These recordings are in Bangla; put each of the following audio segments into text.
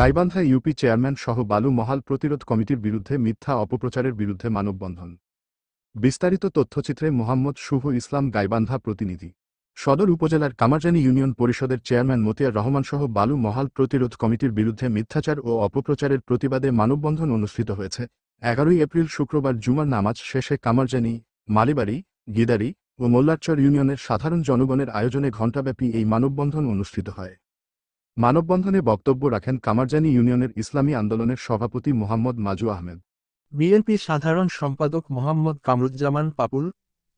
গাইবান্ধা ইউপি চেয়ারম্যান সহ বালু মহাল প্রতিরোধ কমিটির বিরুদ্ধে মিথ্যা অপপ্রচারের বিরুদ্ধে মানববন্ধন। বিস্তারিত তথ্যচিত্রে মোহাম্মদ শুভ ইসলাম, গাইবান্ধা প্রতিনিধি। সদর উপজেলার কামারজানি ইউনিয়ন পরিষদের চেয়ারম্যান মতিয়ার রহমান সহ বালু মহাল প্রতিরোধ কমিটির বিরুদ্ধে মিথ্যাচার ও অপপ্রচারের প্রতিবাদে মানববন্ধন অনুষ্ঠিত হয়েছে। 11 এপ্রিল শুক্রবার জুমার নামাজ শেষে কামারজানি, মালিবাড়ি, গিদারি ও মোল্লারচর ইউনিয়নের সাধারণ জনগণের আয়োজনে ঘণ্টাব্যাপী এই মানববন্ধন অনুষ্ঠিত হয়। মানববন্ধনে বক্তব্য রাখেন কামারজানি ইউনিয়নের ইসলামী আন্দোলনের সভাপতি মোহাম্মদ মাজু আহমেদ, বিএনপি সাধারণ সম্পাদক মোহাম্মদ কামরুজ্জামান পাপুল,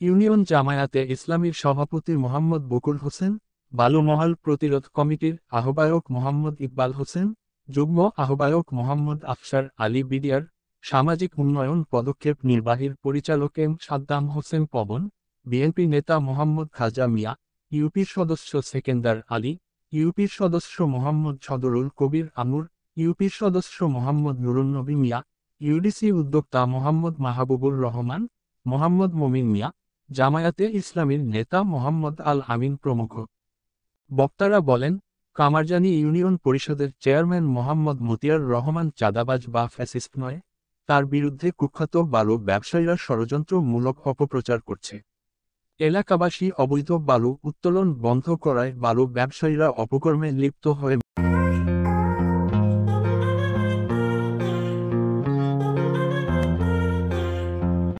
ইউনিয়ন জামায়াতে ইসলামীর সভাপতি মোহাম্মদ বকুল হোসেন, বালু মহাল প্রতিরোধ কমিটির আহ্বায়ক মোহাম্মদ ইকবাল হোসেন, যুগ্ম আহ্বায়ক মোহাম্মদ আফসার আলী বিডিআর, সামাজিক উন্নয়ন পদক্ষেপ নির্বাহীর পরিচালক এম সাদ্দাম হোসেন পবন, বিএনপি নেতা মোহাম্মদ খাজা মিয়া, ইউপির সদস্য সেকেন্দার আলী, ইউপির সদস্য মোহাম্মদ সদরুল কবির আমুর, ইউপির সদস্য মোহাম্মদ নুরুন্নবী মিয়া, ইউডিসি উদ্যোক্তা মোহাম্মদ মাহবুবুর রহমান, মোহাম্মদ মমিন মিয়া, জামায়াতে ইসলামীর নেতা মোহাম্মদ আল আমিন প্রমুখ। বক্তারা বলেন, কামারজানি ইউনিয়ন পরিষদের চেয়ারম্যান মোহাম্মদ মতিয়ার রহমান চাঁদাবাজ বা ফ্যাসিস্ট নয়, তার বিরুদ্ধে কুখ্যাত বালু ব্যবসায়ীরা ষড়যন্ত্রমূলক অপপ্রচার করছে। এলাকাবাসী অবৈধ বালু উত্তোলন বন্ধ করায় বালু ব্যবসায়ীরা অপকর্মে লিপ্ত হয়ে